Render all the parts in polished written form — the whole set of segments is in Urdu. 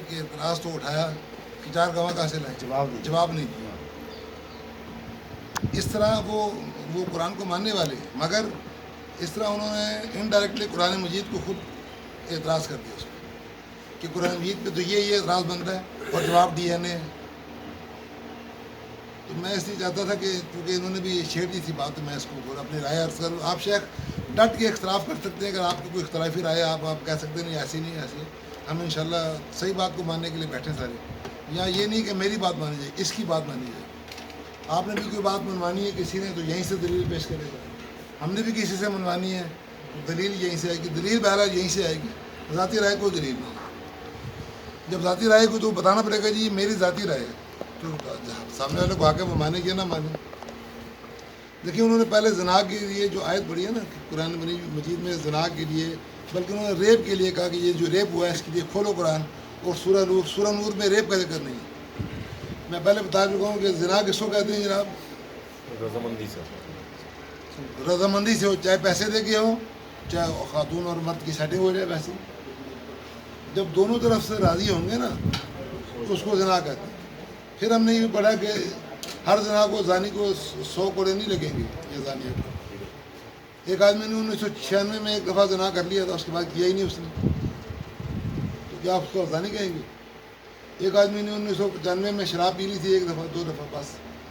ایک اعتراض تو اٹھایا کہ 4 گواہ کہاں سے لائیں، جواب نہیں دیا۔ اس طرح وہ قرآن کو ماننے والے، مگر اس طرح انہوں نے انڈائریکٹلی قرآن مجید کو خود اعتراض کر دیا اس پہ کہ قرآن مجید پہ تو یہ اعتراض بنتا ہے اور جواب دیا نے۔ تو میں اس لیے چاہتا تھا کہ کیونکہ انہوں نے بھی چھیڑ دی تھی بات، تو میں اس کو اپنی رائے عرض کروں۔ آپ شیخ ڈٹ کے اختلاف کر سکتے ہیں، اگر آپ کی کوئی اختلافی رائے آپ کہہ سکتے ہیں نہیں ایسی نہیں ایسی، ہم انشاءاللہ صحیح بات کو ماننے کے لیے بیٹھے سارے۔ یا یہ نہیں کہ میری بات مانی جائے، اس کی بات مانی جائے۔ آپ نے بھی کوئی بات منوانی ہے کسی نے تو یہیں سے دلیل پیش کرے گا، ہم نے بھی کسی سے منوانی ہے تو دلیل یہیں سے آئے گی، دلیل بہرحال یہیں سے آئے گی، ذاتی رائے کوئی دلیل نہیں۔ جب ذاتی رائے کو تو بتانا پڑے گا جی یہ میری ذاتی رائے ہے، تو سامنے والے کو آ کے وہ مانے گیا نہ مانے۔ دیکھیے انہوں نے پہلے زنا کے لیے جو آیت پڑھی ہے نا قرآن مجید میں، زنا کے لیے، بلکہ انہوں نے ریپ کے لیے کہا کہ یہ جو ریپ ہوا ہے اس کے لیے کھولو قرآن، اور سورہ نور میں ریپ کا ذکر نہیں ہے۔ میں پہلے بتا چکا ہوں کہ زنا کس کو کہتے ہیں جناب؟ رضامندی سے، رضامندی سے ہو، چاہے پیسے دے کے ہو، چاہے خاتون اور مرد کی سیٹنگ ہو جائے ویسے، جب دونوں طرف سے راضی ہوں گے نا تو اس کو زنا کہتے ہیں۔ پھر ہم نے یہ پڑھا کہ ہر زنا کو زانی کو 100 کوڑے نہیں لگیں گے یہ زانیہ کو۔ ایک آدمی نے 1996 میں ایک دفعہ زنا کر لیا تھا، اس کے بعد کیا ہی نہیں اس نے، تو کیا آپ اس کو زانی کہیں گے؟ ایک آدمی نے 1995 میں شراب پی لی تھی ایک دفعہ 2 دفعہ بس،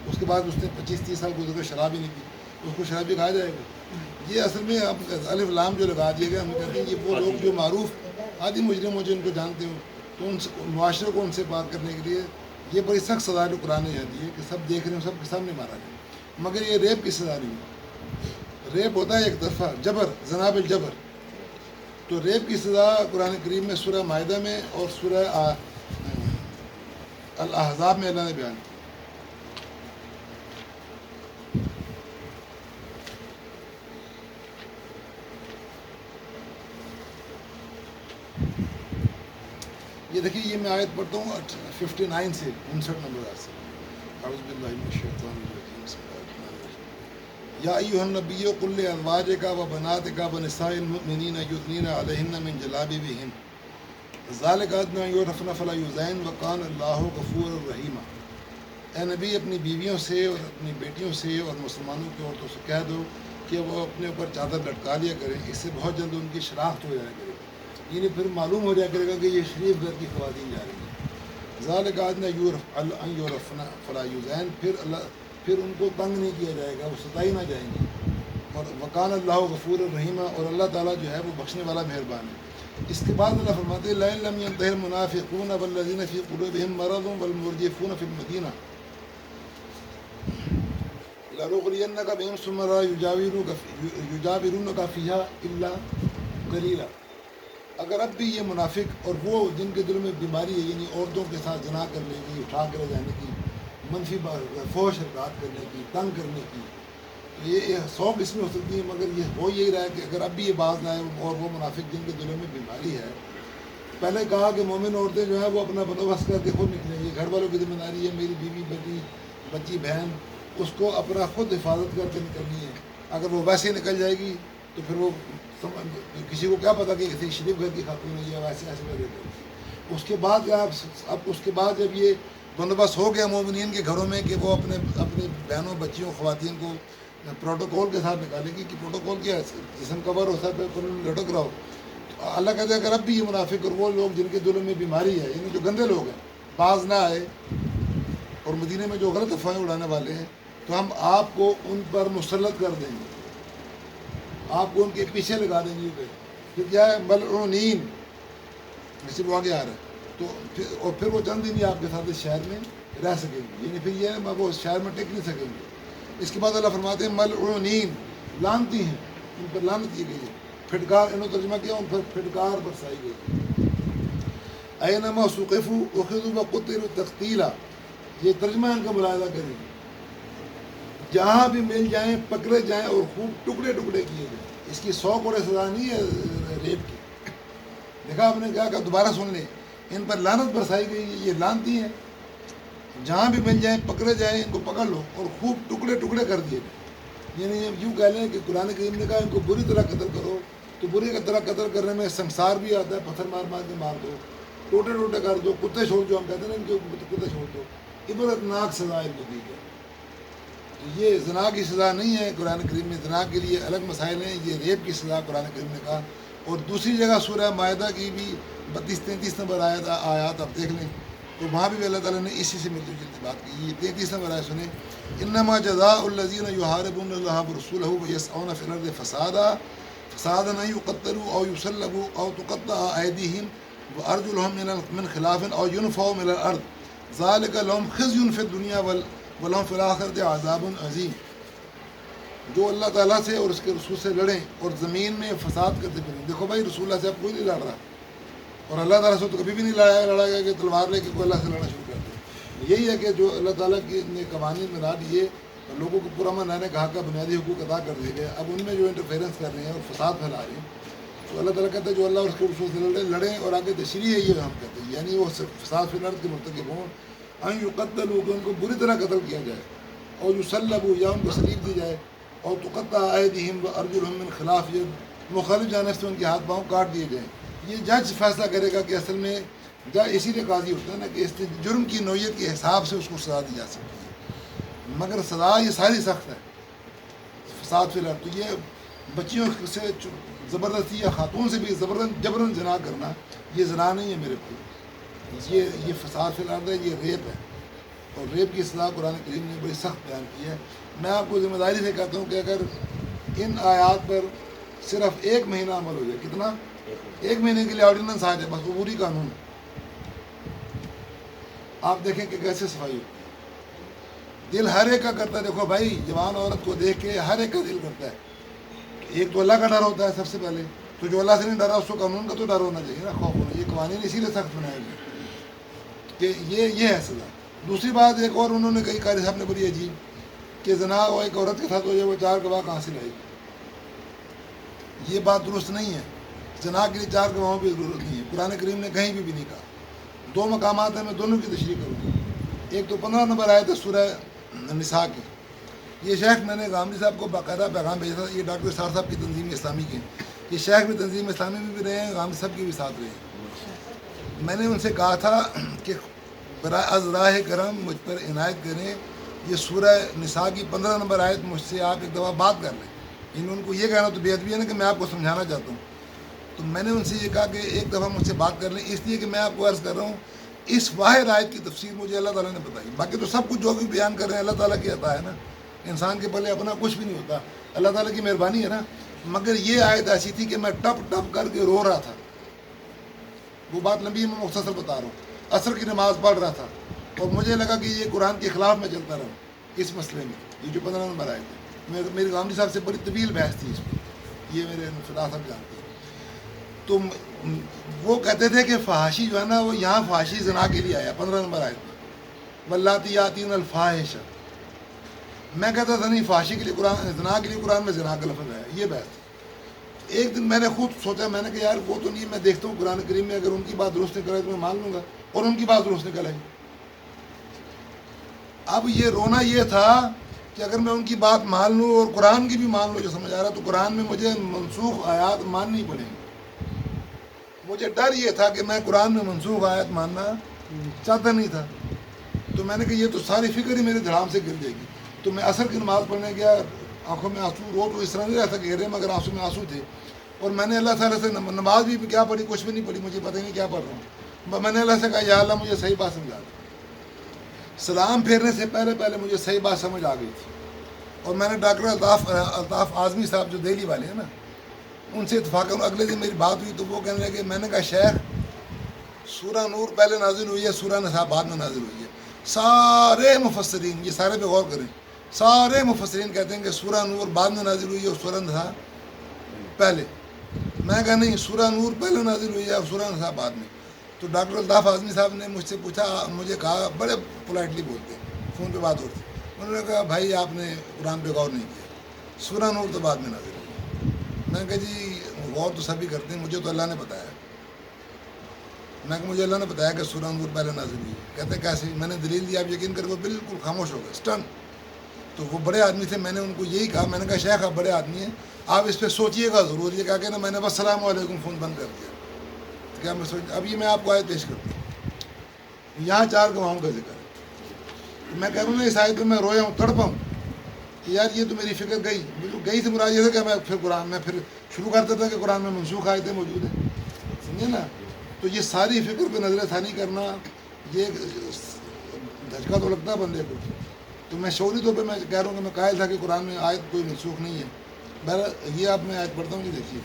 اس کے بعد اس نے 25-30 سال گزر کے شراب ہی نہیں پی، اس کو شرابی کہا جائے گا؟ یہ اصل میں اب الف لام جو لگا دیا گیا، ہم کہتے ہیں یہ وہ لوگ جو معروف عادی مجرم ہو جن کو جانتے ہو، تو ان سے معاشرے کو ان سے پار کرنے کے لیے یہ بڑی سخت سزا جو قرآن نے دی ہے کہ سب دیکھ رہے ہیں، سب کے سامنے مارا جائے، مگر یہ ریپ کی سزا نہیں ہے۔ ریپ ہوتا ہے ایک طرفہ جبر، زنا بالجبر، تو ریپ کی سزا قرآن کریم میں سورہ مائدہ میں اور سورہ الاحزاب میں اللہ نے بیان کی۔ یہ دیکھیے یہ میں آیت پڑھتا ہوں 59 سے 59 نمبر آیت سے، اعوذ باللہ من الشیطان الرجیم، بسم اللہ الرحمن الرحیم۔ یا ایھا النبی قل لازواجک و بناتک و نساء المؤمنین یدنین علیہن من جلابیبہن ذالک ادنی ان یعرفن فلا یؤذین وکان اللہ غفورا رحیما۔ اے نبی اپنی بیویوں سے اور اپنی بیٹیوں سے اور مسلمانوں کی عورتوں سے کہہ دو کہ وہ اپنے اوپر چادر لٹکا لیا کریں، اس سے بہت جلد ان کی شناخت ہو جایا کرے گی، یعنی پھر معلوم ہو جایا کرے گا کہ یہ شریف گھر کی خواتین جا رہی ہیں۔ ذالک ادنی ان یعرفن فلا یؤذین، پھر ان کو تنگ نہیں کیا جائے گا، وہ ستائی نہ جائیں گی، اور وکان اللہ غفور الرحیم، اور اللہ تعالیٰ جو ہے وہ بخشنے والا مہربان ہے۔ اس کے بعد اللہ فرماتے ہیں لئن لم ينتهِ المنافقون والذین فی قلوبهم مرض والمرجفون فی المدینہ لنغرینک بهم ثم لا یجاورونک فیہا الا قلیلا۔ اگر اب بھی یہ منافق اور وہ جن کے دل میں بیماری ہے، یعنی عورتوں کے ساتھ زنا کرنے کی، اٹھا کر لے جانے کی، منفی فحش حرکات کرنے کی، تنگ کرنے کی، یہ 100 قسمیں ہو سکتی ہیں، مگر یہ ہو یہی رہا ہے کہ اگر اب بھی یہ باز نہ آئے اور وہ منافق جن کے دلوں میں بیماری ہے، پہلے کہا کہ مومن عورتیں جو ہیں وہ اپنا بندوبست کر کے خود نکلیں گی، گھر والوں کی ذمہ داری ہے، میری بیوی بیٹی بچی بہن اس کو اپنا خود حفاظت کر کے نکلنی ہے۔ اگر وہ ویسے نکل جائے گی تو پھر وہ کسی کو کیا پتا کہ کسی شریف گھر کی خاتون ہے یا ویسے ایسے لگے گا۔ اس کے بعد اب اس کے بعد جب یہ بندوبست ہو گیا مومنین کے گھروں میں کہ وہ اپنی بہنوں بچیوں خواتین کو پروٹوکول کے ساتھ نکالے گی، کہ پروٹوکول کیا ہے، جسم کور ہو سر پہ لٹک رہا ہو، تو اللہ کہتے ہیں اگر اب بھی یہ منافق اور وہ لوگ جن کے دلوں میں بیماری ہے، یعنی جو گندے لوگ ہیں، باز نہ آئے اور مدینے میں جو غلط افواہیں اڑانے والے ہیں، تو ہم آپ کو ان پر مسلط کر دیں گے، آپ کو ان کے پیچھے لگا دیں گے۔ پھر کیا ہے ملعونین، جیسے وہ آگے آ رہا ہے، تو پھر وہ چند دن ہی آپ کے ساتھ اس شہر میں رہ سکیں گے، یعنی پھر یہ ہے وہ اس شہر میں ٹک نہیں سکیں گے۔ اس کے بعد اللہ فرماتے ہیں ملعونین، لعنتی ہیں، ان پر لعنت کی گئی ہے، پھٹکار، انہوں ترجمہ کیا ان پر پھٹکار برسائی گئی۔ اینما ثقفوا اخذوا وقتلوا تقتیلا، یہ ترجمہ ان کا ملاحظہ کریں، جہاں بھی مل جائیں پکڑے جائیں اور خوب ٹکڑے ٹکڑے کیے جائیں۔ اس کی 100 کوڑے سزا نہیں ہے ریپ کی، دیکھا آپ نے کیا کہا، دوبارہ سن لیں، ان پر لعنت برسائی گئی ہے، یہ لعنتی ہیں، جہاں بھی مل جائیں پکڑے جائیں، ان کو پکڑ لو اور خوب ٹکڑے ٹکڑے کر دیے جائیں۔ یعنی یوں کہہ لیں کہ قرآن کریم نے کہا ان کو بری طرح قتل کرو، تو بری طرح قتل کرنے میں سنسار بھی آتا ہے، پتھر مار مار کے مار دو، ٹوٹے ٹوٹے کر دو، کتے چھوڑ دو، ہم کہتے ہیں نا ان کے کتے چھوڑ دو، عبرتناک سزا ان کو دی گئی۔ یہ زنا کی سزا نہیں ہے قرآن کریم میں، زنا کے لیے الگ مسائل ہیں، یہ ریپ کی سزا قرآن کریم نے کہا۔ اور دوسری جگہ سورہ مائدہ کی بھی 32-33 نمبر آیات آپ دیکھ لیں تو وہاں بھی اللہ تعالیٰ نے اسی سے ملتی جلتی بات کی۔ یہ 33 نمبر آیت سنیں، انما جزاء الذین یحاربون اللہ ورسولہ ویسعون فی الارض فسادا ان یقتلوا او یصلبوا او تقطع ایدیہم وارجلہم من خلاف او ینفوا من الارض ذلک لهم خزی فی الدنیا ولہم فی الآخرۃ عذاب عظیم۔ جو اللہ تعالیٰ سے اور اس کے رسول سے لڑیں اور زمین میں فساد کرتے پھریں۔ دیکھو بھائی، رسول اللہ سے اب کوئی نہیں لڑ رہا، اور اللہ تعالیٰ سے تو کبھی بھی نہیں لڑا گیا کہ تلوار لے کے کوئی اللہ سے لڑنا شروع کر دے۔ یہی ہے کہ جو اللہ تعالیٰ کی نے قوانین بنا دیے، لوگوں کو پرامن رہنے کا حق کا بنیادی حقوق ادا کر دیے گئے، اب ان میں جو انٹرفیرنس کر رہے ہیں اور فساد پھیلا رہے ہیں، تو اللہ تعالیٰ کہتا ہے جو اللہ اور اس کے رسول سے لڑیں اور آگے تشریح ہے یہ ہم کہتے ہیں، یعنی وہ فساد فی الارض کے مرتکب ہوں، ان یقتلوا کہ ان کو بری طرح قتل کیا جائے، اور یصلبوا یا ان کو سلیب دی جائے، اور تقطع ایدیہم وارجلہم من خلاف یا مخالف جانب سے ان کے ہاتھ پاؤں کاٹ دیے جائیں۔ یہ جج فیصلہ کرے گا کہ اصل میں اسی لیے قاضی ہوتا ہے نا کہ اس جرم کی نوعیت کے حساب سے اس کو سزا دی جا سکتی ہے، مگر سزا یہ ساری سخت ہے فساد فی الارض۔ تو یہ بچیوں سے زبردستی یا خاتون سے بھی جبرن زنا کرنا یہ زنا نہیں ہے میرے کو، یہ فساد فی الارض ہے، یہ ریپ ہے، اور ریپ کی سزا قرآن کریم نے بڑی سخت بیان کی ہے۔ میں آپ کو ذمہ داری سے کہتا ہوں کہ اگر ان آیات پر صرف 1 مہینہ عمل ہو جائے، کتنا؟ 1 مہینے کے لیے آرڈیننس آ جائے، بس عبوری قانون، آپ دیکھیں کہ کیسے صفائی ہوتی ہے۔ دل ہر ایک کا کرتا ہے، دیکھو بھائی، جوان عورت کو دیکھ کے ہر ایک کا دل کرتا ہے۔ ایک تو اللہ کا ڈر ہوتا ہے سب سے پہلے، تو جو اللہ سے نہیں ڈرا اس کو قانون کا تو ڈر ہونا چاہیے نا، خوف ہونا۔ یہ قوانین اسی لیے سخت بنائے گئے کہ یہ ہے سزا۔ دوسری بات ایک اور انہوں نے کہی، قاری صاحب نے بڑی عجیب، کہ زنا وہ ایک عورت کے ساتھ ہو جائے، وہ 4 گواہ کہاں سے لائے گی؟ یہ بات درست نہیں ہے۔ زنا کے لیے 4 گواہوں کی ضرورت نہیں ہے، قرآن کریم نے کہیں بھی نہیں کہا۔ 2 مقامات ہیں، میں دونوں کی تشریح کروں گا۔ ایک تو 15 نمبر آیت ہے سورہ نساء کی۔ یہ شیخ میں نے غامدی صاحب کو باقاعدہ پیغام بھیجا تھا، یہ ڈاکٹر اسرار صاحب کی تنظیم اسلامی کے، یہ شیخ بھی تنظیم اسلامی میں بھی رہے ہیں، غامدی صاحب کی بھی ساتھ رہے ہیں۔ میں نے ان سے کہا تھا کہ از راہ کرم مجھ پر عنایت کریں، یہ سورہ نساء کی 15 نمبر آیت مجھ سے آپ ایک دفعہ بات کر لیں۔ ان کو یہ کہنا تو بے ادبی ہے نا کہ میں آپ کو سمجھانا چاہتا ہوں، تو میں نے ان سے یہ کہا کہ ایک دفعہ مجھ سے بات کر لیں، اس لیے کہ میں آپ کو عرض کر رہا ہوں اس واحد آیت کی تفسیر مجھے اللہ تعالیٰ نے بتائی، باقی تو سب کچھ جو بھی بیان کر رہے ہیں اللہ تعالیٰ کی عطا ہے نا، انسان کے پلے اپنا کچھ بھی نہیں ہوتا، اللہ تعالیٰ کی مہربانی ہے نا۔ مگر یہ آیت ایسی تھی کہ میں ٹپ ٹپ کر کے رو رہا تھا، وہ بات لمبی میں مختصر بتا رہا ہوں۔ عصر کی نماز پڑھ رہا تھا اور مجھے لگا کہ یہ قرآن کے خلاف میں چلتا رہا اس مسئلے میں، یہ جو 15 نمبر آئے تھے، میرے غامدی صاحب سے بڑی طویل بحث تھی اس پر، یہ میرے فدا صاحب جانتے ہیں۔ تو وہ کہتے تھے کہ فحاشی جو ہے نا وہ یہاں فحاشی زنا کے لیے آیا 15 نمبر آئے تھے، واللاتی یاتین الفاحش، میں کہتا تھا نہیں فحاشی کے لیے قرآن، زنا کے لیے قرآن میں زنا کا لفظ ہے، یہ بحث تھی۔ ایک دن میں نے خود سوچا، میں نے کہا یار وہ تو نہیں، میں دیکھتا ہوں قرآن کریم میں اگر ان کی بات درست نکل آئی تو میں مان لوں گا، اور ان کی بات درست نکل آئی۔ اب یہ رونا یہ تھا کہ اگر میں ان کی بات مان لوں اور قرآن کی بھی مان لوں جو سمجھ آ رہا، تو قرآن میں مجھے منسوخ آیات ماننی پڑیں گی۔ مجھے ڈر یہ تھا کہ میں قرآن میں منسوخ آیات ماننا چاہتا نہیں تھا، تو میں نے کہا یہ تو ساری فکر ہی میرے دھڑام سے گر جائے گی۔ تو میں عصر کی نماز پڑھنے گیا، آنکھوں میں آنسو، رو تو اس طرح نہیں رہتا کہ گہرے، مگر آنسو میں آنسو تھے، اور میں نے اللہ تعالیٰ سے نماز بھی کیا پڑھی، کچھ بھی نہیں پڑھی، مجھے پتہ ہی نہیں کیا پڑھ رہا ہوں۔ میں نے اللہ سے کہا یا اللہ مجھے صحیح بات سمجھا دے۔ سلام پھیرنے سے پہلے مجھے صحیح بات سمجھ آ گئی تھی، اور میں نے ڈاکٹر الطاف اعظمی صاحب جو دہلی والے ہیں نا، ان سے اتفاقاً اگلے دن میری بات ہوئی تو وہ کہنے لگے، میں نے کہا شیخ سورہ نور پہلے نازل ہوئی ہے، سورہ نساء بعد میں نازل ہوئی ہے۔ سارے مفسرین، یہ سارے پہ غور کریں، سارے مفسرین کہتے ہیں کہ سورہ نور بعد میں نازل ہوئی ہے اور سورہ نساء پہلے۔ میں کہا نہیں، سورہ نور پہلے نازل ہوئی ہے اور سورہ نساء بعد میں۔ تو ڈاکٹر الطاف اعظمی صاحب نے مجھ سے پوچھا، مجھے کہا، بڑے پولائٹلی بولتے ہیں، فون پہ بات ہوتی، انہوں نے کہا بھائی آپ نے قرآن پہ غور نہیں کیا، سورہ نور تو بعد میں نازل ہوئی۔ میں نے کہا جی غور تو سبھی کرتے ہیں، مجھے تو اللہ نے بتایا۔ میں کہ مجھے اللہ نے بتایا کہ سورہ نور پہلے نازل ہوئی۔ کہتے کیسے؟ میں نے دلیل دی، آپ یقین کر وہ بالکل خاموش ہو گئے، اسٹن۔ تو وہ بڑے آدمی تھے، میں نے ان کو یہی کہا، میں نے کہا شیخ آپ بڑے آدمی ہیں، آپ اس پہ سوچیے گا ضرور۔ یہ کہا کہ نا میں نے بس السلام علیکم فون بند کر دیا۔ کیا میں سوچ اب یہ میں آپ کو آیت پیش کرتا ہوں. یہاں 4 گواہوں کا ذکر ہے. میں کہہ رہا ہوں نا اس آیت میں رویا ہوں, تڑپا ہوں کہ یار یہ تو میری فکر گئی. گئی سے مراد یہ تھا کہ میں پھر قرآن میں پھر شروع کرتا تھا کہ قرآن میں منسوخ آیتیں موجود ہیں, سمجھے نا. تو یہ ساری فکر پہ نظر ثانی کرنا یہ دھچکا تو لگتا ہے بندے کو. تو میں شعوری طور پہ میں کہہ رہا ہوں کہ میں قائل تھا کہ قرآن میں آیت کوئی منسوخ نہیں ہے. بہرحال یہ آپ میں آیت پڑھتا ہوں, یہ دیکھیے.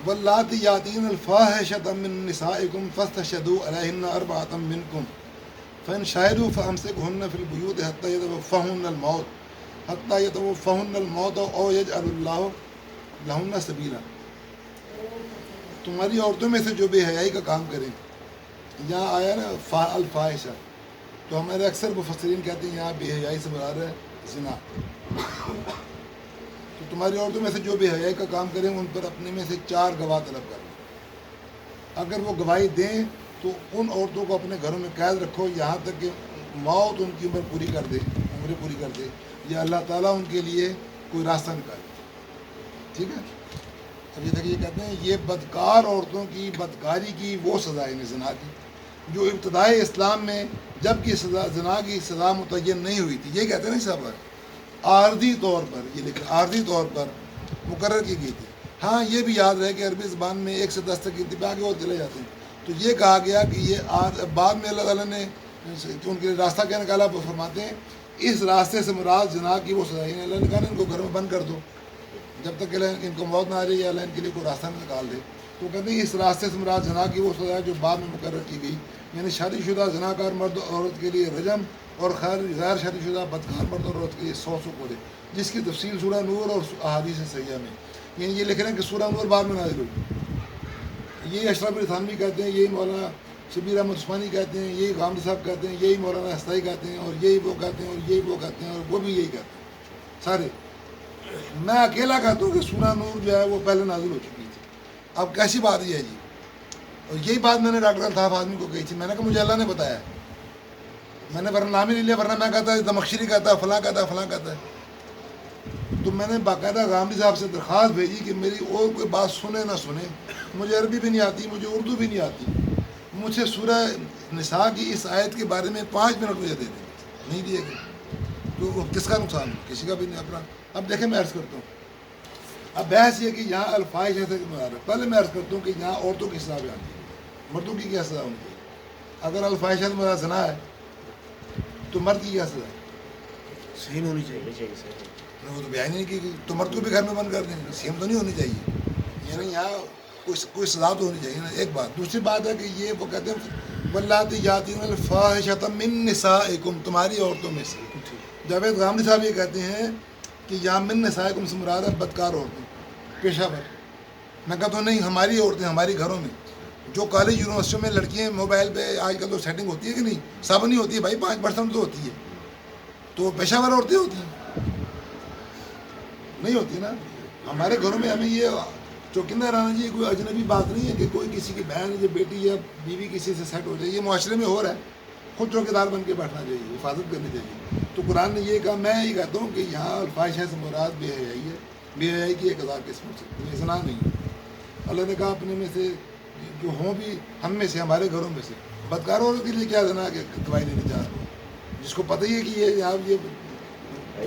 واللاتی یاتین الفاحشۃ من نسائکم فاستشہدوا علیہن اربعۃ منکم فإن شہدوا فامسکوہن فی البیوت حتی یتوفہن الموت او یجعل اللہ لہن سبیلا. تمہاری عورتوں میں سے جو بے حیائی کا کام کریں. یہاں آیا نا الفاحشہ, تو ہمارے اکثر مفسرین کہتے ہیں یہاں بے حیائی سے مراد ہے زنا. تو تمہاری عورتوں میں سے جو بے حیائی کا کام کریں ان پر اپنے میں سے 4 گواہ طلب کریں. اگر وہ گواہی دیں تو ان عورتوں کو اپنے گھروں میں قید رکھو یہاں تک کہ موت ان کی عمریں پوری کر دے یا اللہ تعالیٰ ان کے لیے کوئی راستہ نکالے. ٹھیک ہے. اب یہ دیکھیے کہتے ہیں یہ بدکار عورتوں کی بدکاری کی وہ سزا ہے زنا کی جو ابتدائی اسلام میں جب کہ زنا کی سزا متعین نہیں ہوئی تھی. یہ کہتے ہیں نا صاحب عارضی طور پر, یہ لکھا عارضی طور پر مقرر کی گئی تھی. ہاں یہ بھی یاد رہے کہ عربی زبان میں 1 سے 10 تک اتفاق کے اور چلے جاتے ہیں. تو یہ کہا گیا کہ یہ بعد میں اللہ تعالیٰ نے ان کے لیے راستہ کیا نکالا. وہ فرماتے ہیں اس راستے سے مراد زنا کی وہ سزا ہے. اللہ نے کہا ان کو گھر میں بند کر دو جب تک کہ ان کو موت نہ آ جائے یا اللہ ان کے لیے کوئی راستہ نہ نکال دے. تو کہتے ہیں اس راستے سے مراد زنا کی وہ سزا ہے جو بعد میں مقرر کی گئی. یعنی شادی شدہ زنا کار مرد اور عورت کے لیے رجم اور غیر شادی شدہ بدکار مرد اور عورت کے لیے 100 کوڑے, جس کی تفصیل سورہ نور اور احادیث صحیحہ میں. یعنی یہ لکھ رہے ہیں کہ سورہ نور بعد میں نازل ہوئی. یہ اشرف علی تھانوی کہتے ہیں, یہی مولانا شبیر احمد عثمانی کہتے ہیں, یہی غامدی صاحب کہتے ہیں, یہی مولانا ہستائی کہتے ہیں, اور یہی وہ کہتے ہیں, اور یہی وہ کہتے ہیں, اور وہ بھی یہی کہتے ہیں سارے. میں اکیلا کہتا ہوں کہ سورہ نور جو ہے وہ پہلے نازل ہو چکی تھی. اب کیسی بات یہ ہے جی. اور یہی بات میں نے ڈاکٹر الطاف آدمی کو کہی تھی. میں نے کہا مجھے اللہ نے بتایا, میں نے ورنہ نام ہی نہیں لیا, ورنہ میں کہتا ہے دمخشری کہتا ہے, فلاں کہتا ہے, فلاں کہتا ہے. تو میں نے باقاعدہ غامدی صاحب سے درخواست بھیجی کہ میری اور کوئی بات سنے نہ سنے, مجھے عربی بھی نہیں آتی, مجھے اردو بھی نہیں آتی, مجھ سے سورہ نساء کی اس آیت کے بارے میں 5 منٹ مجھے دے دیں. نہیں دیے گئے تو کس کا نقصان, کسی کا بھی نہیں اپنا. اب دیکھیں میں عرض کرتا ہوں, اب بحث یہ کہ یہاں الفاحش ایسے مراد ہے. پہلے میں عرض کرتا ہوں کہ یہاں عورتوں کی سزا بیان کی, مردوں کی کیا سزا ہونی چاہیے. اگر الفاحش مراد زنا ہے تو مرد کی کیا سزا ہے. صحیح ہونی چاہیے. وہ تو بیان نہیں کی تو مرد کو بھی گھر میں بند کر دیں, سیم تو نہیں ہونی چاہیے. یعنی یہاں کوئی سزا تو ہونی چاہیے نا, ایک بات. دوسری بات ہے کہ یہ وہ کہتے ہیں واللاتی یاتین الفاحشۃ من نسائکم, تمہاری عورتوں میں سے. جاوید غامدی صاحب یہ کہتے ہیں کہ یہاں من نسائکم سے مراد ہے بدکار عورتیں, پیشہ ور. میں کہتا ہوں نہیں, ہماری عورتیں ہماری گھروں میں جو کالج یونیورسٹیوں میں لڑکیاں موبائل پہ آج کل تو سیٹنگ ہوتی ہے کہ نہیں, سب نہیں ہوتی ہے بھائی, 5% تو ہوتی ہے. تو پیشہ ور عورتیں ہوتی ہیں, نہیں ہوتی نا. ہمارے گھروں میں ہمیں یہ چوکندہ رہنا چاہیے. کوئی اجنبی بات نہیں ہے کہ کوئی کسی کی بہن یا بیٹی یا بیوی کسی سے سیٹ ہو جائے. یہ معاشرے میں ہو رہا ہے, خود چوکیدار بن کے بیٹھنا چاہیے, حفاظت کرنی چاہیے. تو قرآن نے یہ کہا, میں یہ کہتا ہوں کہ یہاں الفاحشہ سے مراد بے حیائی ہے. بے حیائی کی 1000 قسموں سے, زنا نہیں. اللہ نے کہا اپنے میں سے جو ہوں بھی ہم میں سے, ہمارے گھروں میں سے بدکار عورت کے لیے کیا زنا کہ گواہی دینے جا رہا ہوں, جس کو پتہ ہی ہے کہ یہ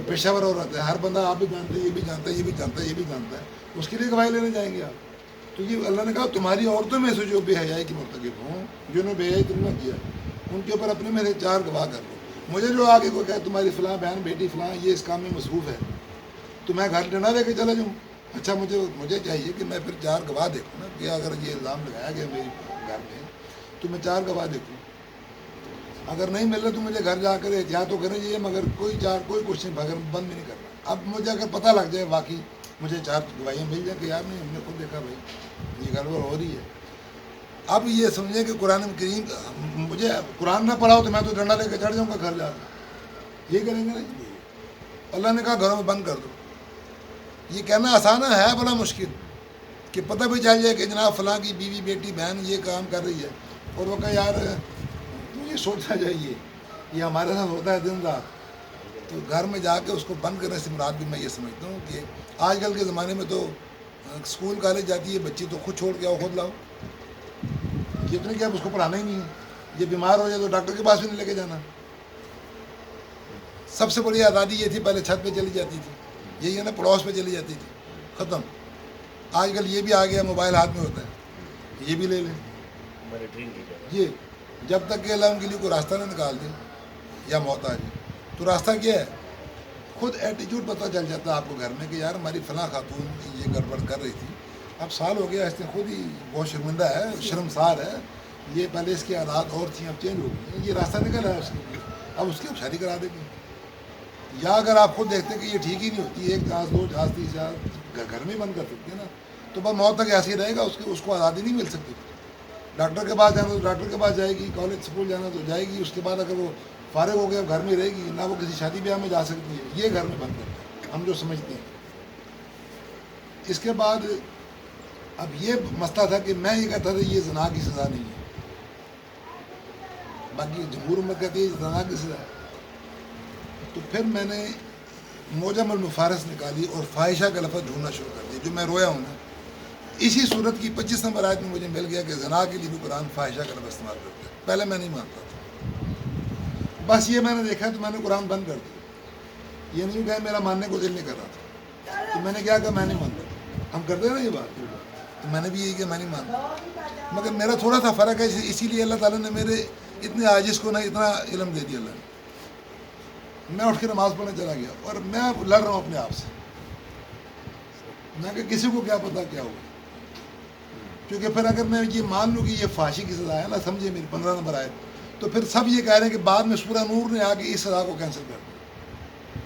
پیشہ ور عورت ہے. ہر بندہ آپ بھی جانتے ہیں, یہ بھی جانتا ہے, یہ بھی جانتا ہے, یہ بھی جانتا ہے, اس کے لیے گواہی لینے جائیں گے آپ. تو یہ اللہ نے کہا تمہاری عورتوں میں سے جو بے حیائی کی مرتکب ہوں, جنہوں نے بے حیائی تم نے کیا, ان کے اوپر اپنے میں سے 4 گواہ کر لو. مجھے جو آگے کو کہے تمہاری فلاں بہن بیٹی فلاں یہ اس کام میں مصروف ہے, تو میں گھر ڈنڈا لے کے چلا جاؤں. اچھا مجھے چاہیے کہ میں پھر 4 گواہ دیکھوں نا, کہ اگر یہ الزام لگایا گیا میری گھر میں تو میں 4 گواہ دیکھوں. اگر نہیں مل رہا تو مجھے گھر جا کر احتیاط تو کرنا چاہیے, مگر کوئی کچھ نہیں, بند بھی نہیں کرنا. اب مجھے اگر پتہ لگ جائے واقعی مجھے 4 گواہیاں مل جائیں کہ یار نہیں, ہم نے خود دیکھا بھائی یہ گڑبڑ ہو رہی ہے. اب یہ سمجھیں کہ قرآن کریم, مجھے قرآن نہ پڑھاؤ تو میں تو ڈنڈا لے کے چڑھ جاؤں گا گھر جا کر, یہ کریں گے نہیں. اللہ نے کہا گھروں میں بند کر دو. یہ کہنا آسان ہے, بڑا مشکل کہ پتہ بھی چل جائے کہ جناب فلاں کی بیوی بیٹی بہن یہ کام کر رہی ہے, اور وہ کہا یار یہ سوچنا چاہیے, یہ ہمارے ساتھ ہوتا ہے دن رات. تو گھر میں جا کے اس کو بند کرنے سے مراد بھی میں یہ سمجھتا ہوں کہ آج کل کے زمانے میں تو اسکول کالج جاتی ہے بچی تو خود چھوڑ کے آؤ خود لاؤ، یہ تو نہیں کہ اب اس کو پڑھانا ہی نہیں ہے، یہ بیمار ہو جائے تو ڈاکٹر کے پاس بھی نہیں لے کے جانا۔ سب سے بڑی آزادی یہ تھی، پہلے چھت پہ چلی جاتی تھی، یہی ہے نا، پڑوس پہ چلی جاتی تھی، ختم۔ آج کل یہ بھی آ گیا، موبائل ہاتھ میں ہوتا ہے، یہ بھی لے لیں، یہ جب تک کہ اللہ ان کے لیے کوئی راستہ نہ نکال دے یا موت آ جائے۔ تو راستہ کیا ہے؟ خود ایٹیٹیوڈ پتہ چل جاتا ہے آپ کو گھر میں کہ یار ہماری فلاں خاتون یہ گڑبڑ کر رہی تھی، اب سال ہو گیا، اس نے خود ہی بہت شرمندہ ہے، شرمسار ہے، یہ پہلے اس کی عادات اور تھیں اب چینج ہو گئی، یہ راستہ نکل ہے اس کے لیے، اب اس کی اب شادی کرا دے گی۔ یا اگر آپ خود دیکھتے کہ یہ ٹھیک ہی نہیں ہوتی، ایک جہاز دو جہاز تیس جہاز گھر میں ہی بند کر سکتے ہیں نا، تو بس موت تک ایسے ہی رہے گا، اس کو آزادی نہیں مل سکتی۔ ڈاکٹر کے پاس جانا تو ڈاکٹر کے پاس جائے گی، کالج اسکول جانا تو جائے گی، اس کے بعد اگر وہ فارغ ہو گیا گھر میں رہے گی، نہ وہ کسی شادی بیاہ میں جا سکتی ہے، یہ گھر میں بند کرتے ہیں ہم جو سمجھتے ہیں۔ اس کے بعد اب یہ مسئلہ تھا کہ میں یہ کہتا تھا یہ زنا کی سزا نہیں ہے، باقی جمہور امت کہتی ہے یہ زنا کی سزا ہے، تو پھر میں نے موجم المفارس نکالی اور فاحشہ کا لفظ ڈھونڈنا شروع کر دیا، جو میں رویا ہوں نا، اسی صورت کی 25 نمبر آیت میں مجھے مل گیا کہ زنا کے لیے بھی قرآن فاحشہ کا لفظ استعمال کرتا ہے۔ پہلے میں نہیں مانتا تھا، بس یہ میں نے دیکھا تو میں نے قرآن بند کر دیا، یہ نہیں کہ میرا ماننے کو دل نہیں کر رہا تھا، تو میں نے کیا کہا میں نہیں مانتا، ہم کرتے ہیں نا یہ بات، تو میں نے بھی یہی کہ میں نہیں مانتا، مگر میرا تھوڑا سا فرق ہے، اسی لیے اللہ تعالیٰ نے میرے اتنے عاجز کو نہ اتنا علم دے دیا اللہ نے۔ میں اٹھ کے نماز پڑھنے چلا گیا اور میں لڑ رہا ہوں اپنے آپ سے، میں کہ کسی کو کیا پتا کیا ہوگا، کیونکہ پھر اگر میں یہ مان لوں کہ یہ فحاشی کی سزا ہے نا، سمجھے میری 15 نمبر آئے، تو پھر سب یہ کہہ رہے ہیں کہ بعد میں سورہ نور نے آ کے اس سزا کو کینسل کر دیا،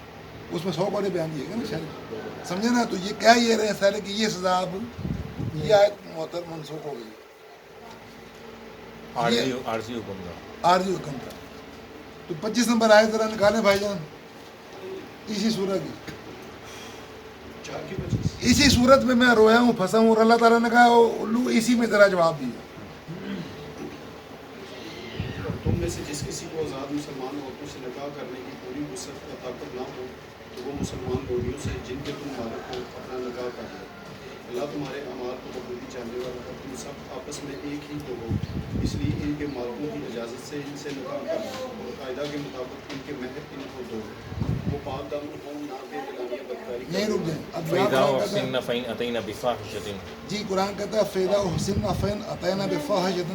اس میں 100 بڑے بیان دیے گا نا شاید، سمجھے نا، تو یہ کہہ یہ رہے ہیں سارے کہ یہ سزا اب یہ آیت محتر منسوخ ہو گئی، عارضی حکم تھا، عارضی حکم تھا۔ تو 25 نمبر آئے ذرا نکالیں بھائی جان، اسی صورت کی، اسی صورت میں میں رویا ہوں، پھنسا ہوں، اور اللہ تعالیٰ نے کہا لو اسی میں ذرا جواب دیا۔ تم میں سے جس کسی کو آزاد مسلمان عورتوں سے نکاح کرنے کی پوری وسعت کا طاقت نہ ہو تو وہ مسلمان لوگیوں سے جن کے تم مالک ہو اپنا نکاح کر لو، اللہ تمہارے اعمال کو بخوبی جاننے والا ہے، تم سب آپس میں ایک ہی تو ہو، اس لیے ان کے مالکوں کی اجازت سے ان سے نکاح کر لو، اور قاعدہ کے مطابق ان کے مہر ان کو دو، وہ پاک دامن ہوں، نہ بے دلانیہ بدکاری یہیں رک جائیں، اب فَإِذَا قرآن کہتا ہے، أُحْصِنَّ فَإِنْ أَتَيْنَ بِفَاحِشَةٍ، جی قرآن کہتا ہے فَإِذَا أُحْصِنَّ فَإِنْ أَتَيْنَ بِفَاحِشَةٍ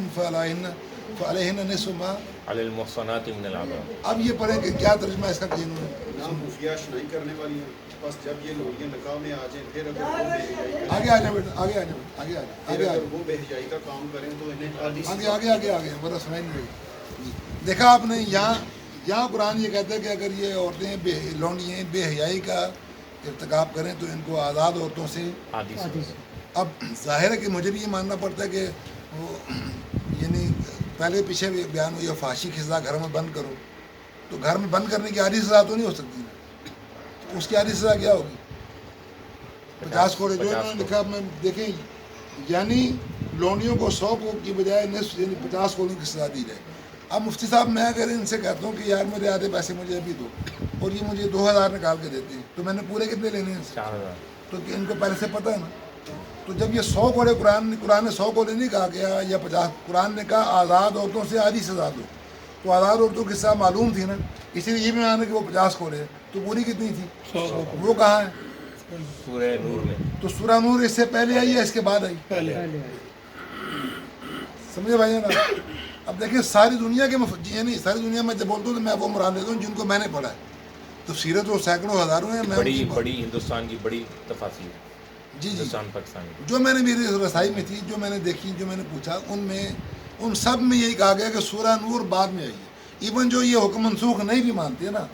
فَعَلَيْهِنَّ نِصْفُ مَا، عَلَى الْمُحْصَنَاتِ مِنَ الْعَذَابِ۔ اب یہ پڑھیں کہ کیا ترجمہ ہے اس کا کہ انہوں نہ نے، خفیہ شنائی کرنے والی ہیں، بس جب یہ لوگیاں نکاح میں آ جائیں، پھر اگر وہ بے حیائی کریں، آگے آ جائیں بیٹا، آگے آ جائیں، آگے آ جائیں، پھر آگے آ اگر جائیں، وہ بے حیائی کا کام کریں تو انہیں عادی آگے آگے آگے آگے ورنہ سنائی نہیں رہی۔ دیکھا آپ نے، یہاں قرآن یہ کہتا ہے کہ اگر یہ عورتیں لونڈیاں بے حیائی کا ارتکاب کریں تو ان کو آزاد عورتوں سے، عادی سے اب ظاہر ہے کہ مجھے بھی یہ ماننا پڑتا ہے کہ وہ یعنی پہلے پیچھے بھی بیان ہوئی ہے فحاشی کی سزا گھر میں بند کرو، تو گھر میں بند کرنے کی آدھی سزا تو نہیں ہو سکتی نا، تو اس کی آدھی سزا کیا ہوگی؟ 50 کوڑے جو انہوں نے لکھا، میں دیکھیں یعنی لونڈیوں کو 100 کی بجائے نصف یعنی 50 کوڑوں کی سزا دی جائے۔ اب مفتی صاحب میں اگر ان سے کہتا ہوں کہ یار میرے آدھے پیسے مجھے ابھی دو، اور یہ مجھے 2000 نکال کے دیتے ہیں، تو میں نے پورے کتنے لینے ہیں؟ 4000۔ تو کہ ان کو پہلے سے پتہ ہے نا، تو جب یہ 100 کوڑے قرآن نے 100 کوڑے نہیں کہا گیا یا 50، قرآن نے کہا آزاد عورتوں سے آدھی سزا دو، تو آزاد عورتوں کی سزا معلوم تھی نا، اسی لیے یہ بھی مانا کہ وہ 50 کوڑے ہیں، تو پوری کتنی تھی؟ وہ کہاں ہے؟ سورہ نور میں۔ تو سورہ نور اس سے پہلے آئی ہے اس کے بعد آئی؟ سمجھے بھائی نا؟ اب دیکھیں ساری دنیا کے یعنی ساری دنیا میں جب بولتا ہوں تو میں وہ مراد لیتا ہوں جن کو میں نے پڑھا ہے، تو سیرت وہ سینکڑوں ہزاروں ہیں، میں بڑی ہندوستان کی بڑی تفاصیر، جی ہندوستان پاکستان کی، جو میں نے میری رسائی میں تھی، جو میں نے دیکھی، جو میں نے پوچھا، ان سب میں یہی کہا گیا کہ سورہ نور بعد میں آئی ہے۔ ایون جو یہ حکم منسوخ نہیں بھی مانتے نا،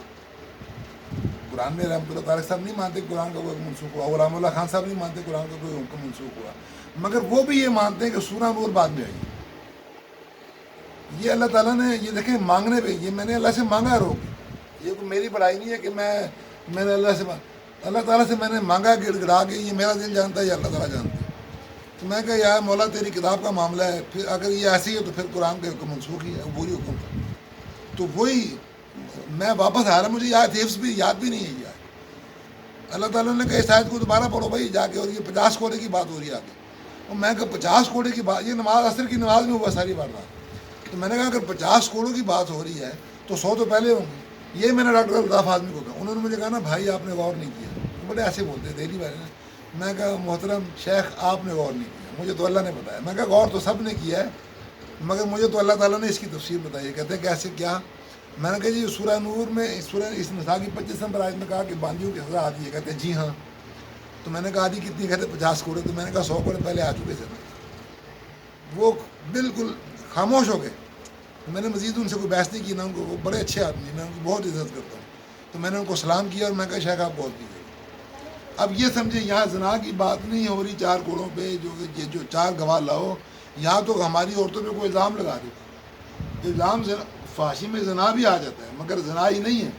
قرآن میں رحمۃ اللہ طارق صاحب نہیں مانتے قرآن کا کوئی حکم منسوخ ہوا، غلام اللہ خان صاحب نہیں مانتے قرآن کا کوئی حکم منسوخ ہوا، مگر وہ بھی یہ مانتے ہیں کہ سورہ نور بعد میں آئی ہے۔ یہ اللہ تعالیٰ نے، یہ دیکھیں مانگنے پہ، یہ میں نے اللہ سے مانگا ہے روک، یہ کوئی میری بڑائی نہیں ہے کہ میں نے اللہ تعالیٰ سے میں نے مانگا گڑ گڑا کے، یہ میرا دل جانتا ہے یا اللہ تعالیٰ جانتا ہے، تو میں کہا یا مولا تیری کتاب کا معاملہ ہے، پھر اگر یہ ایسی ہے تو پھر قرآن کا حکم منسوخ ہی ہے، وہی حکم تھا، تو وہی میں واپس آ رہا، مجھے یاد حفظ بھی یاد بھی نہیں ہے یار. اللہ تعالیٰ نے کہا اس آیت کو دوبارہ پڑھو بھائی جا کے، اور یہ 50 کوڑے کی بات ہو رہی ہے آگے. اور میں کہا 50 کوڑے کی بات، یہ نماز عصر کی نماز میں ہوا ساری بات. تو میں نے کہا اگر 50 کوڑوں کی بات ہو رہی ہے تو 100 تو پہلے ہوں گے. یہ میں نے ڈاکٹر الطاف آدمی کو کہا، انہوں نے مجھے کہا نا بھائی آپ نے غور نہیں کیا. بڑے ایسے بولتے ہیں دہلی والے نے. میں کہا محترم شیخ آپ نے غور نہیں کیا، مجھے تو اللہ نے بتایا. میں کہا غور تو سب نے کیا ہے مگر مجھے تو اللہ تعالیٰ نے اس کی تفسیر بتائی ہے. کہتے ہیں کیسے کیا؟ میں نے کہا جی سورہ نور میں سورہ اس نساء کی 25 نمبر آیت میں کہا کہ باندیوں کی سزا آتی ہے. کہتے ہیں جی ہاں. تو میں نے کہا آدھی کتنی؟ کہتے 50 کوڑے. تو میں نے کہا 100 کوڑے پہلے آ چکے تھے. وہ بالکل خاموش ہو گئے. میں نے مزید ان سے کوئی بحث نہیں کی نہ ان کو. وہ بڑے اچھے آدمی، میں ان کی بہت عزت کرتا ہوں. تو میں نے ان کو سلام کیا اور میں کہا شیخ آپ بہت کیجیے. اب یہ سمجھے یہاں زنا کی بات نہیں ہو رہی 4 کوڑوں پہ جو 4 گواہ لاؤ. یہاں تو ہماری عورتوں پہ کوئی الزام لگا دے. الزام فحاشی میں زنا بھی آ جاتا ہے مگر زنا ہی نہیں ہے.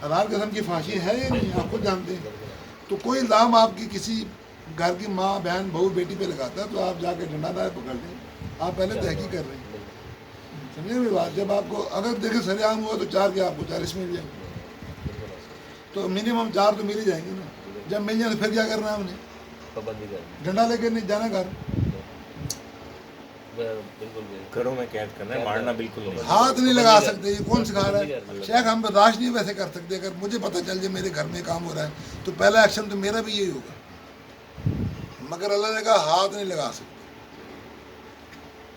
حلال قسم کی فحاشی ہے یا نہیں آپ خود جانتے ہیں. تو کوئی الزام آپ کی کسی گھر کی ماں بہن بہو بیٹی پہ لگاتا ہے تو آپ جا کے ڈنڈا دار پکڑ لیں. آپ پہلے تحقیق کر رہے ہیں. سمجھے میری بات؟ جب آپ کو اگر دیکھیں سر عام ہوا تو 4 کے آپ کو 40 مل جائیں گے. تو منیمم 4 تو مل ہی جائیں گے نا. جب مل جائیں تو پھر کیا کرنا ہے ہم نے؟ ڈنڈا لے کے نہیں جانا گھر. گھروں میں قید کرنا ہے، مارنا بالکل نہیں. ہاتھ نہیں لگا سکتے. یہ کون سکھا رہا ہے؟ شیخ ہم برداشت نہیں ویسے کر سکتے. اگر مجھے پتہ چل جائے میرے گھر میں کام ہو رہا ہے تو پہلا ایکشن تو میرا بھی یہی ہوگا. مگر اللہ نے کہا ہاتھ نہیں لگا سکتے.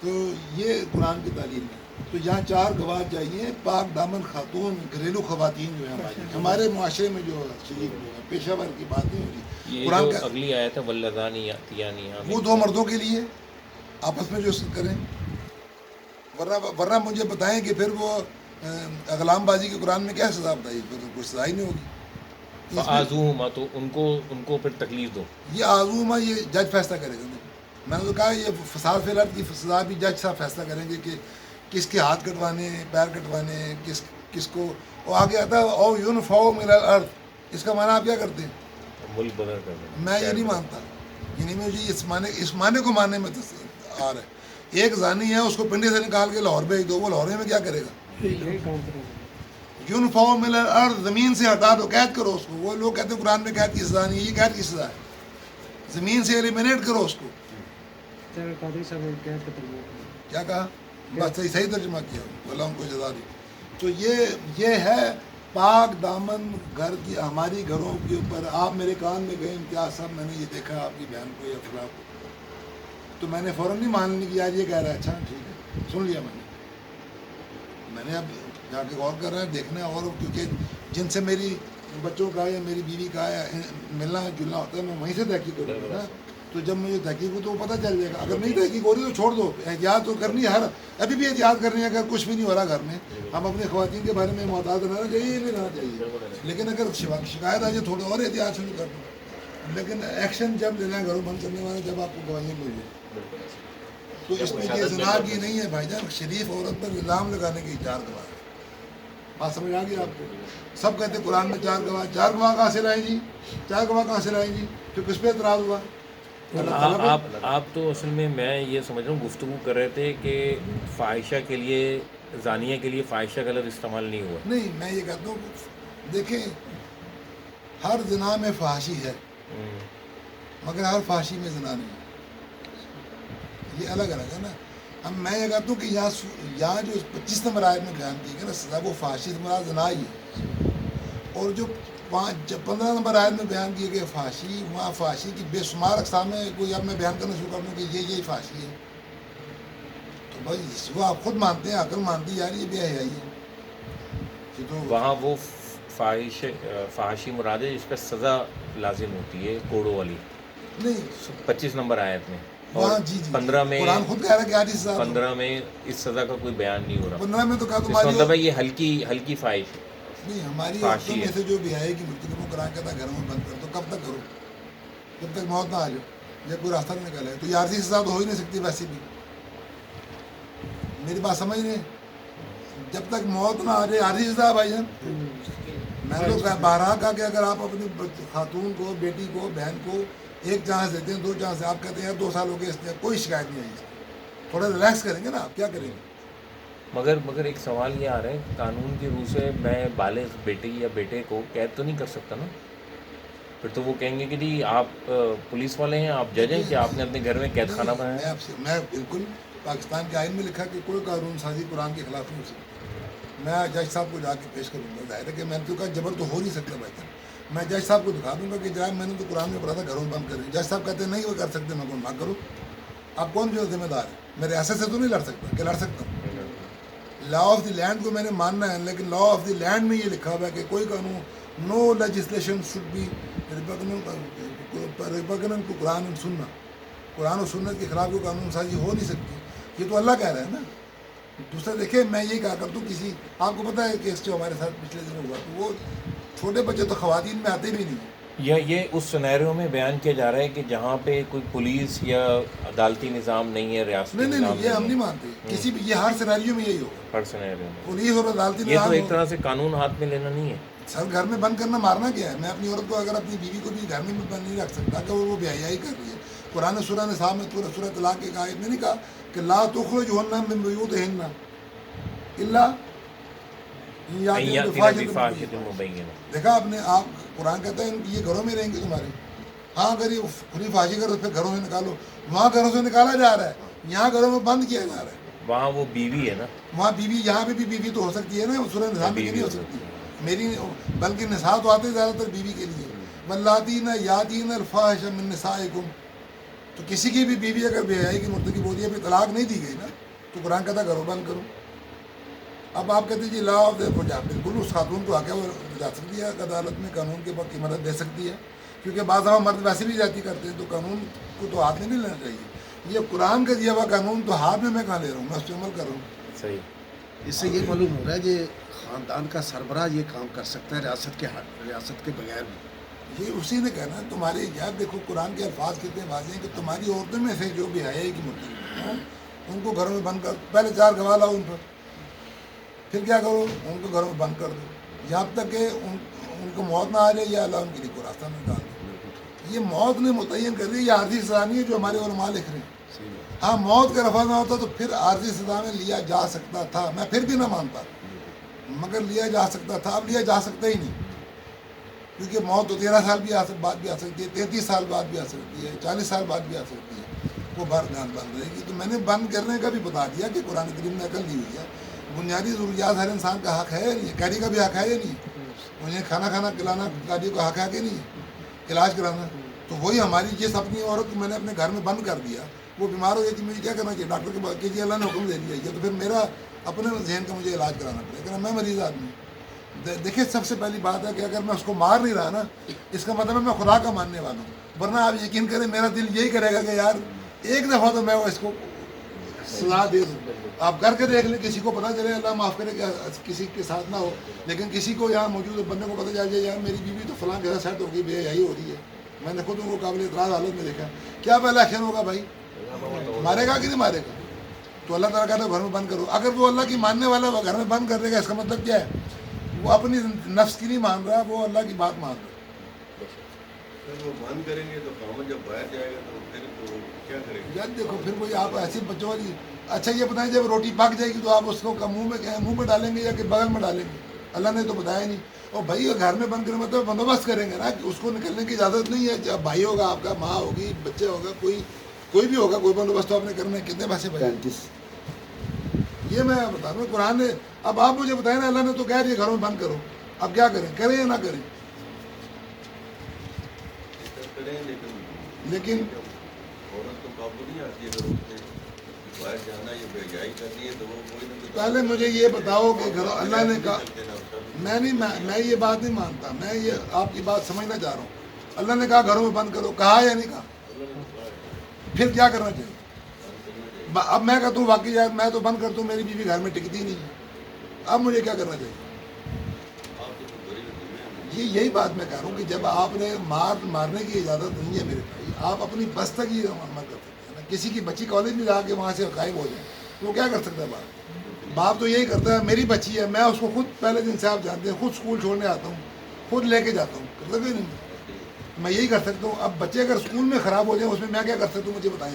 تو یہ قرآن کی تعلیم ہے. تو یہاں 4 گواہ چاہیے. پاک دامن خاتون گھریلو خواتین جو ہیں ہمارے معاشرے میں جو شریک جو ہے پیشہ ور کی بات نہیں ہوتی. یہ قرآن جو کا اگلی آیت ہے واللذانی یاتیانی وہ 2 مردوں کے لیے آپس میں جو کریں. ورنہ مجھے بتائیں کہ پھر وہ اغلام بازی کے قرآن میں کیا سزا بتائی؟ پھر کوئی سزا ہی نہیں ہوگی. فآذوہما، تو ان کو پھر تکلیف دو. یہ آزوما یہ جج فیصلہ کرے گا. میں نے تو کہا یہ فساد فی الارض کی سزا بھی جج صاحب فیصلہ کریں گے کہ کس کے ہاتھ کٹوانے پیر کٹوانے کس کو. وہ آگے آتا ہے او ینفعوا من الارض. اس کا معنی آپ کیا کرتے ہیں؟ ملک بدل کر دیں. میں یہ نہیں مانتا. یعنی مجھے اس معنی کو ماننے میں آ رہا ہے. ایک زانی ہے اس کو پنڈی سے نکال کے لاہور بھیج دو. وہ لاہور میں کیا کرے گا؟ ینفعوا من الارض، زمین سے ہٹا دو، قید کرو اس کو. وہ لوگ کہتے ہیں قرآن میں قید کی سزا نہیں. یہ قید کی سزا ہے. زمین سے ایلیمنیٹ کرو اس کو. کیا کہا؟ بس صحیح ترجمہ کیا. اللہ ان کو جزا دی. تو یہ ہے پاک دامن گھر کی ہماری گھروں کے اوپر. آپ میرے کان میں گئے امتیاز صاحب، میں نے یہ دیکھا آپ کی بہن کو یا فلاں کو، تو میں نے فوراً نہیں مان لی کہ یار یہ کہہ رہا ہے. اچھا ٹھیک ہے سن لیا میں نے اب جا کے غور کر رہا ہے دیکھنا. اور کیونکہ جن سے میری بچوں کا یا میری بیوی کا یا ملنا جلنا ہوتا ہے میں وہیں سے تحقیق کروں گا نا. تو جب مجھے تحقیق ہو تو وہ پتہ چل جائے گا. اگر نہیں تحقیق ہو رہی تو چھوڑ دو. احتیاط تو کرنی ہے، ابھی بھی احتیاط کرنی ہے. اگر کچھ بھی نہیں ہو رہا گھر میں، ہم اپنے خواتین کے بارے میں محتاط رہنا چاہیے نہیں رہنا چاہیے. لیکن اگر شکایت آ جائے تھوڑا اور احتیاط شروع کر دو. لیکن ایکشن جب لینا ہے گھروں بند کرنے والا جب آپ کو گواہیاں مل جائیں. تو اس میں یہ زنا کی نہیں ہے بھائی جان. شریف عورت پر الزام لگانے کی 4 گواہ. بات سمجھ آ گئی آپ کو؟ سب کہتے ہیں قرآن میں 4 گواہ. 4 گواہ کہاں سے لائیں جی؟ 4 گواہ کہاں سے لائیں جی؟ تو کس پہ اعتراض ہوا؟ آپ تو اصل میں یہ سمجھ رہا ہوں گفتگو کر رہے تھے کہ فاحشہ کے لیے، زانیہ کے لیے فاحشہ کا لفظ استعمال نہیں ہوا. نہیں، میں یہ کہتا ہوں دیکھیں ہر زنا میں فحاشی ہے مگر ہر فحاشی میں زنا نہیں. یہ الگ الگ ہے نا. اب میں یہ کہتا ہوں کہ یہاں جو 25 نمبر آیت میں بیان کی گئی نا سزا، وہ فحاشی سے مراد زنا ہی ہے. اور جو 15 نمبر آیت میں بیان کی گئی فحاشی، وہاں فحاشی کی بے شمار اقسام ہے. کوئی اب میں بیان کرنا شروع کر دوں کہ یہی فحاشی ہے تو بھائی اس کو آپ خود مانتے ہیں، عقل مانتی یار یہ بے حیائی ہے. تو وہاں وہ فحاشی مراد ہے جس پہ سزا لازم ہوتی ہے کوڑوں والی. نہیں 25 نمبر آیت میں. وہاں اور جی 15 میں، قرآن خود کہہ رہا ہے کہ آج 15 میں اس سزا کا کوئی بیان نہیں ہو رہا. 15 میں تو کہا اس کا تمہاری مطلب ہے یہ ہلکی فاحش ہے. نہیں ہماری فحاشی عورتوں میں ہے. سے جو بیاہی کی مرتکب وہ قرآن کہتا ہے گھروں میں بند کر دو. کب تک کرو؟ جب تک موت نہ آ جائے یا کوئی راستہ نہ نکل ہے. تو یہ عارضی سزا تو ہو ہی نہیں سکتی ویسے بھی. میری بات سمجھ رہے ہیں؟ جب تک موت نہ آ جائے عارضی سزا بھائی جان. میں نے تو بارہا کہا کہ اگر آپ اپنی خاتون کو، بیٹی کو، بہن کو 1 چانس دیتے ہیں، 2 چانس، آپ کہتے ہیں 2 سال ہو گئے اس میں کوئی شکایت نہیں آئی، تھوڑا ریلیکس کریں گے نا آپ، کیا کریں گے؟ مگر ایک سوال یہ آ رہا ہے، قانون کی روح سے میں بالغ بیٹی یا بیٹے کو قید تو نہیں کر سکتا نا؟ پھر تو وہ کہیں گے کہ جی آپ پولیس والے ہیں، آپ جج ہیں کہ آپ نے اپنے گھر میں قید خانہ میں بنایا ہے؟ آپ سے میں بالکل پاکستان کے آئین میں لکھا کہ کوئی قانون سازی قرآن کے خلاف نہیں ہو سکتی. میں جج صاحب کو جا کے پیش کروں گا. ظاہر ہے کہ میں نے تو کہا جبر تو ہو نہیں سکتا بھائی جان. میں جج صاحب کو دکھا دوں گا کہ جناب میں نے تو قرآن میں پڑھا تھا گھروں میں بند کریں. جج صاحب کہتے ہیں نہیں وہ کر سکتے. میں کون نہ کروں؟ آپ کون جو ذمہ دار ہے؟ میں ریاست سے تو نہیں لڑ سکتا کہ لڑ سکتا ہوں. لا آف دی لینڈ کو میں نے ماننا ہے، لیکن لا آف دی لینڈ میں یہ لکھا ہوا ہے کہ کوئی قانون no legislation should be repugnant to Quran and Sunnah. Quran و سنت کے خلاف کوئی قانون سازی ہو نہیں سکتی. یہ تو اللہ کہہ رہا ہے نا. دوسرا دیکھیں میں یہ کہا کرتا ہوں کسی آپ کو پتہ ہے کیس جو ہمارے ساتھ پچھلے دنوں ہوا تو وہ چھوٹے بچے تو خواتین میں آتے بھی نہیں. یہ اس سنیریو میں بیان کیا جا رہا ہے کہ جہاں پہ کوئی پولیس یا عدالتی نظام نہیں ہے، ریاستی نہیں نظام نہیں یہ ہم نہیں مانتے. کسی بھی یہ ہر سیناریو میں یہی ہوگا. ہر سنیریو میں پولیس اور عدالتی یہ تو نظام ایک طرح سے قانون ہاتھ میں لینا نہیں ہے. سر گھر میں بند کرنا مارنا کیا ہے؟ میں اپنی عورت کو اگر اپنی بیوی کو بھی گھر میں بند نہیں رکھ سکتا کہ وہ بے حیائی کر رہی ہے. قرآن سورہ نساء میں سورہ طلاق کے آیت میں نہیں کہا کہ لا تخرجوہن من بیوتہن الا بفاحشۃ مبینہ. دیکھا آپ نے، آپ قرآن کہتا ہے یہ گھروں میں رہیں گے تمہارے. ہاں اگر یہ کھلی فحاشی کرو پھر گھروں سے نکالو. وہاں گھروں سے نکالا جا رہا ہے، یہاں گھروں میں بند کیا جا رہا ہے. وہاں وہ بیوی ہے نا، وہاں بیوی، یہاں پہ بھی بیوی تو ہو سکتی ہے نا. سورہ نساء میں نہیں ہو سکتی میری، بلکہ نساء تو آتے زیادہ تر بیوی کے لیے. واللاتین یاتین الفاحش من نسائکم. تو کسی کی بھی بیوی اگر بے حیائی کی مرتکب ہوتی ہے پھر طلاق نہیں دی گئی نا، تو قرآن کہتا گھروں بند کرو. اب آپ کہتے ہیں جی لا آف دا بالکل اس خاتون کو آ کے وہ جا سکتی ہے عدالت میں، قانون کے وقت کی مدد دے سکتی ہے. کیونکہ بعض دفعہ مرد ویسے بھی جاتی کرتے ہیں، تو قانون کو تو ہاتھ میں نہیں لینا چاہیے. یہ قرآن کا دیا ہوا قانون تو ہاتھ میں کہاں لے رہا ہوں، میں اس پہ عمل کر رہا ہوں. صحیح. اس سے یہ معلوم ہو رہا ہے کہ خاندان کا سربراہ یہ کام کر سکتا ہے ریاست کے بغیر بھی. یہ اسی نے کہنا تمہاری یاد دیکھو قرآن کے الفاظ کتنے واضح ہیں کہ تمہاری عورتوں میں سے جو بھی حیائی کی مرتکب ہیں ان کو گھروں میں بند کر. پہلے 4 گواہ لاؤ ان پر، پھر کیا کرو ان کو گھروں میں بند کر دو جب تک کہ ان کو موت نہ آ جائے یا اللہ ان کے لیے کو راستہ نہ ڈال دو. یہ موت نے متعین کر دی. یہ عارضی سزا نہیں ہے جو ہمارے علماء لکھ رہے ہیں. ہاں موت کا رفع نہ ہوتا تو پھر عارضی سزا میں لیا جا سکتا تھا. میں پھر بھی نہ مانتا، مگر لیا جا سکتا تھا. اب لیا جا سکتا ہی نہیں، کیونکہ موت تو 13 سال بھی بعد بھی آ سکتی ہے، 33 سال بعد بھی آ سکتی ہے، 40 سال بعد بھی آ سکتی ہے. وہ بارگاہ بند رہے گی. تو میں نے بند کرنے کا بھی بتا دیا کہ قرآن کریم نے عقل دی ہوئی ہے. بنیادی ضروریات ہر انسان کا حق ہے یا نہیں؟ قیدی کا بھی حق ہے یا نہیں؟ انہیں کھانا کھلانا قیدی کا حق ہے کہ نہیں؟ علاج کرانا. تو وہی ہماری جس اپنی عورت کو میں نے اپنے گھر میں بند کر دیا، وہ بیمار ہو جاتی، مجھے کیا کرنا چاہیے؟ ڈاکٹر کے پاس کہ جی اللہ نے حکم دے دیا ہے، تو پھر میرا اپنے ذہن کا مجھے علاج کرانا پڑے گا. میں مریض آدمی ہوں. دیکھیں سب سے پہلی بات ہے کہ اگر میں اس کو مار نہیں رہا نا، اس کا مطلب ہے میں خدا کا ماننے والا ہوں. ورنہ آپ یقین کریں میرا دل یہی کرے گا کہ یار ایک دفعہ تو میں اس کو سزا دے دوں. آپ کر کے دیکھ لیں، کسی کو پتہ چلے، اللہ معاف کرے کہ کسی کے ساتھ نہ ہو، لیکن کسی کو یہاں موجود بندے کو پتہ چل جائے یار میری بیوی تو فلاں جگہ سیٹ ہو گئی، بے حیائی ہو رہی ہے. میں نے خود ان کو قابل اعتراض حالت میں دیکھا. کیا پہلا ایکشن ہوگا بھائی؟ مارے گا کہ نہیں مارے گا؟ تو اللہ تعالیٰ کہتا ہے گھر میں بند کرو. اگر وہ اللہ کی ماننے والا وہ گھر میں بند کر دے گا، اس کا مطلب کیا ہے؟ وہ اپنی نفس کی نہیں مان رہا، وہ اللہ کی بات مان رہا. وہ بند کریں گے تو قوم جب باہر جائے گا تو پھر تو کیا کریں گے؟ یار دیکھو پھر وہی آپ ایسی بچوں والی. اچھا یہ بتائیں جب روٹی پک جائے گی تو آپ اس کو منہ میں ڈالیں گے یا کہ بغل میں ڈالیں گے؟ اللہ نے تو بتایا نہیں. اور بھائی گھر میں بند کرنے مطلب بندوبست کریں گے نا کہ اس کو نکلنے کی اجازت نہیں ہے. جب بھائی ہوگا آپ کا، ماں ہوگی، بچے ہوگا، کوئی بھی ہوگا، کوئی بندوبست تو آپ نے کرنا ہے. کتنے پیسے بھائی؟ یہ میں بتا رہا ہوں قرآن نے. اب آپ مجھے بتائیں نا، اللہ نے تو کہہ رہی ہے گھروں میں بند کرو. اب کیا کریں یا نہ کریں؟ لیکن عورت کو قابو نہیں آتی ہے، اگر اس نے باہر جانا یا بے حیائی کرنی ہے تو وہ کوئی نہ کوئی پہلے مجھے یہ بتاؤ کہ اللہ نے کہا، میں یہ بات نہیں مانتا، میں یہ آپ کی بات سمجھنا چاہ رہا ہوں. اللہ نے کہا گھروں میں بند کرو، کہا یا نہیں کہا؟ پھر کیا کرنا چاہیے؟ اب میں کہتا ہوں واقعی یار میں تو بند کرتا ہوں، میری بیوی گھر میں ٹکتی نہیں ہے، اب مجھے کیا کرنا چاہیے؟ یہی بات میں کہہ رہا ہوں کہ جب آپ نے مارنے کی اجازت نہیں ہے میرے بھائی، آپ اپنی بس تک ہی عمل کر سکتے ہیں. کسی کی بچی کالج میں جا کے وہاں سے غائب ہو جائے تو وہ کیا کر سکتا ہے؟ باپ تو یہی کرتا ہے. میری بچی ہے، میں اس کو خود پہلے دن سے آپ جانتے ہیں خود اسکول چھوڑنے آتا ہوں، خود لے کے جاتا ہوں. کر سکتے نہیں؟ میں یہی کر سکتا ہوں. اب بچے اگر اسکول میں خراب ہو جائیں اس میں کیا کر سکتا ہوں؟ مجھے بتائیں.